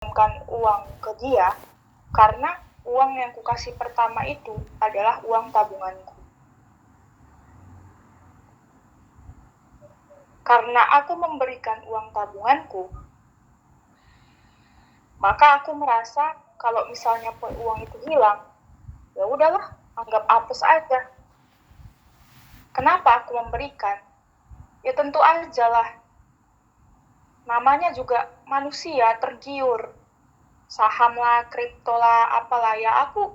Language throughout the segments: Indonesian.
uang ke dia karena uang yang kukasih pertama itu adalah uang tabunganku. Karena aku memberikan uang tabunganku, maka aku merasa kalau misalnya pun uang itu hilang, ya udahlah, anggap apes aja. Kenapa aku memberikan? Ya tentu aja lah. Namanya juga manusia tergiur. Saham lah, kripto lah, apalah ya aku,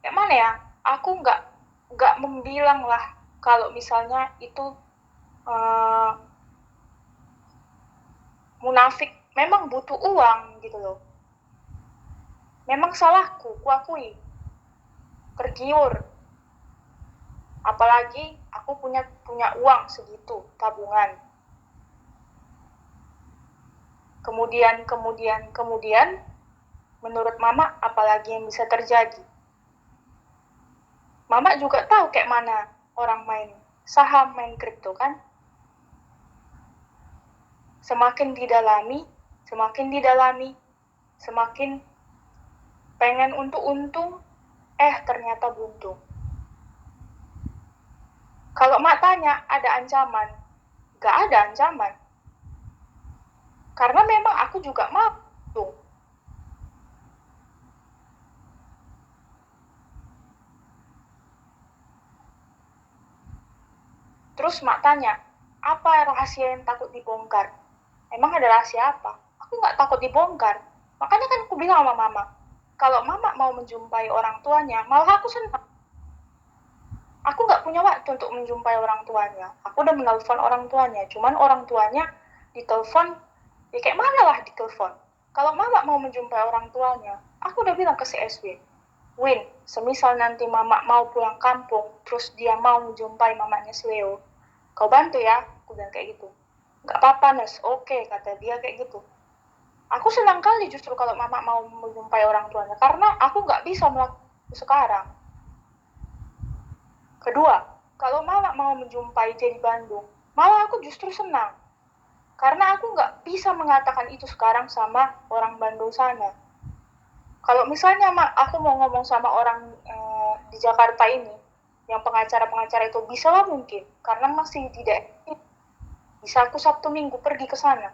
mana ya? Aku nggak membilang lah kalau misalnya itu munafik. Memang butuh uang gitu loh. Memang salahku, kuakui. Tergiur. Apalagi aku punya uang segitu, tabungan. Kemudian, menurut Mama, apalagi yang bisa terjadi? Mama juga tahu kayak mana orang main saham, main kripto kan? Semakin didalami, semakin pengen untuk untung, ternyata buntu. Kalau Mak tanya, ada ancaman? Gak ada ancaman. Karena memang aku juga mampu. Terus Mak tanya, apa rahasia yang takut dibongkar? Emang ada rahasia apa? Aku gak takut dibongkar. Makanya kan aku bilang sama Mama, kalau Mama mau menjumpai orang tuanya, malah aku senang. Aku gak punya waktu untuk menjumpai orang tuanya. Aku udah menelpon orang tuanya, cuman orang tuanya ditelepon, ya kayak mana lah ditelepon. Kalau Mama mau menjumpai orang tuanya, aku udah bilang ke si SW, Win, semisal nanti Mama mau pulang kampung, terus dia mau menjumpai mamanya si Leo, kau bantu ya, aku bilang kayak gitu. Gak apa-apa Nes, oke, kata dia kayak gitu. Aku senang kali justru kalau Mama mau menjumpai orang tuanya, karena aku gak bisa melakukan sekarang. Kedua, kalau Mama mau menjumpai dia di Bandung, malah aku justru senang. Karena aku nggak bisa mengatakan itu sekarang sama orang Bandung sana. Kalau misalnya aku mau ngomong sama orang di Jakarta ini, yang pengacara-pengacara itu, bisa lah mungkin. Karena masih tidak bisa aku Sabtu Minggu pergi ke sana.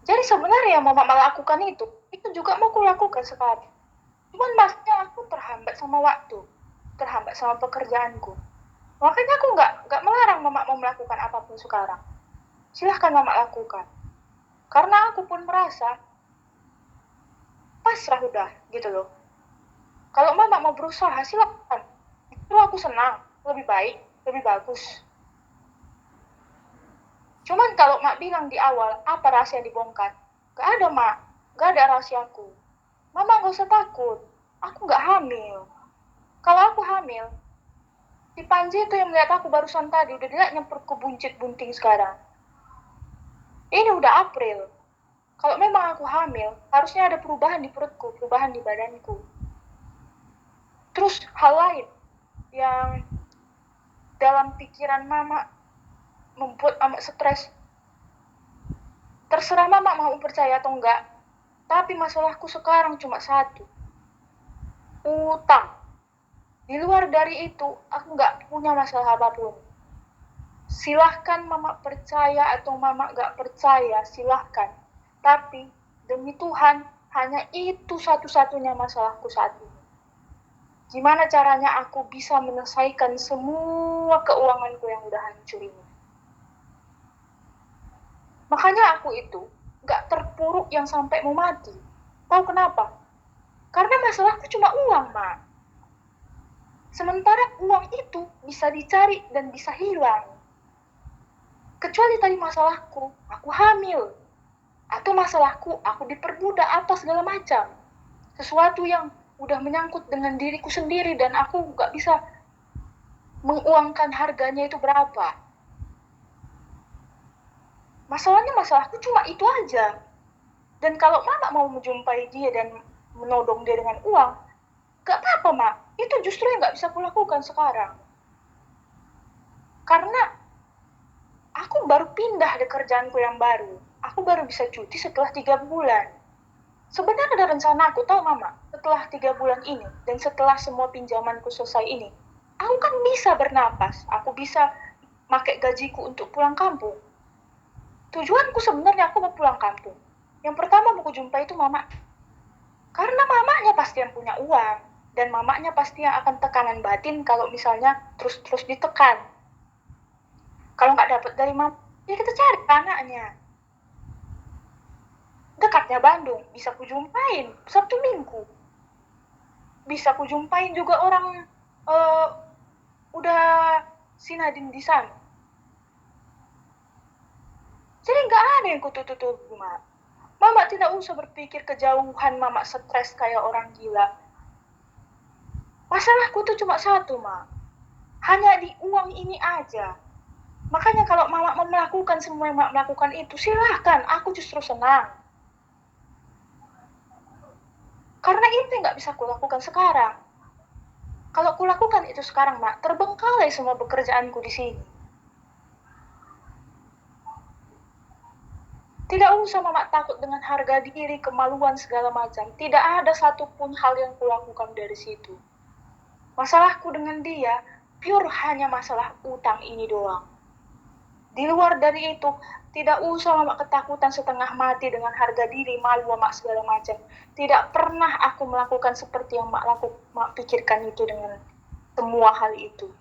Jadi sebenarnya yang Mama lakukan itu juga mau aku lakukan sekarang. Cuman maksudnya aku terhambat sama waktu, terhambat sama pekerjaanku. Makanya aku nggak melarang Mama mau melakukan apapun sekarang. Silahkan Mama lakukan. Karena aku pun merasa pasrah udah gitu loh. Kalau Mama mau berusaha, silakan. Itu aku senang, lebih baik, lebih bagus. Cuman kalau Mak bilang di awal, apa rahasia yang dibongkar? Gak ada Mak, gak ada rahasiaku. Mama gak usah takut, aku gak hamil. Kalau aku hamil, si Panji itu yang melihat aku barusan tadi, udah dia nyemprot ke buncit bunting sekarang. Ini udah April. Kalau memang aku hamil, harusnya ada perubahan di perutku, perubahan di badanku. Terus hal lain yang dalam pikiran Mama membuat amat stres. Terserah Mama mau percaya atau enggak, tapi masalahku sekarang cuma satu. Utang. Di luar dari itu, aku nggak punya masalah apapun. Silahkan Mama percaya atau Mama nggak percaya, silahkan. Tapi demi Tuhan, hanya itu satu-satunya masalahku saat ini. Gimana caranya aku bisa menyelesaikan semua keuanganku yang udah hancur ini. Makanya aku itu nggak terpuruk yang sampai mau mati. Tahu kenapa? Karena masalahku cuma uang, Mak. Sementara uang itu bisa dicari dan bisa hilang. Kecuali tadi masalahku, aku hamil. Atau masalahku, aku diperbudak apa segala macam. Sesuatu yang udah menyangkut dengan diriku sendiri dan aku nggak bisa menguangkan harganya itu berapa. Masalahku cuma itu aja. Dan kalau Mama mau menjumpai dia dan menodong dia dengan uang, gak apa-apa, Mak. Itu justru yang gak bisa kulakukan sekarang. Karena aku baru pindah di kerjaanku yang baru. aku baru bisa cuti setelah 3 bulan. Sebenarnya ada rencana aku, tahu Mama, setelah 3 bulan ini dan setelah semua pinjamanku selesai ini, aku kan bisa bernapas, aku bisa pakai gajiku untuk pulang kampung. Tujuanku sebenarnya aku mau pulang kampung. Yang pertama mau jumpai itu Mama. Karena mamanya pasti yang punya uang dan mamanya pasti yang akan tekanan batin kalau misalnya terus-terus ditekan. Kalau nggak dapat dari mama, ya kita cari anaknya. Dekatnya Bandung, bisa kujumpain Sabtu Minggu. Bisa kujumpain juga orang udah sinadin di sana. Jadi nggak ada yang kututup Mak. Mama tidak usah berpikir kejauhan, Mama stres kayak orang gila. Masalahku tuh cuma satu, Mak. Hanya di uang ini aja. Makanya kalau Mama mau melakukan semua yang Mama melakukan itu, silahkan. Aku justru senang. Karena itu nggak bisa kulakukan sekarang. Kalau kulakukan itu sekarang, Mak, terbengkalai semua pekerjaanku di sini. Tidak usah Mama takut dengan harga diri, kemaluan, segala macam. Tidak ada satupun hal yang kulakukan dari situ. Masalahku dengan dia, pure hanya masalah utang ini doang. Di luar dari itu, tidak usah Mama ketakutan setengah mati dengan harga diri, malu, Mama segala macam. Tidak pernah aku melakukan seperti yang Mak pikirkan itu dengan semua hal itu.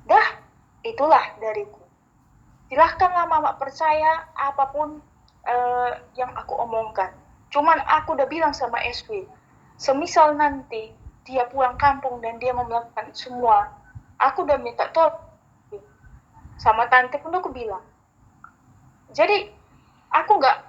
Dah, itulah dariku. Silahkanlah Mama percaya apapun yang aku omongkan. Cuman aku udah bilang sama SW, semisal nanti dia pulang kampung dan dia mau melakukan semua, aku udah minta tolong sama tante pun aku bilang. Jadi aku nggak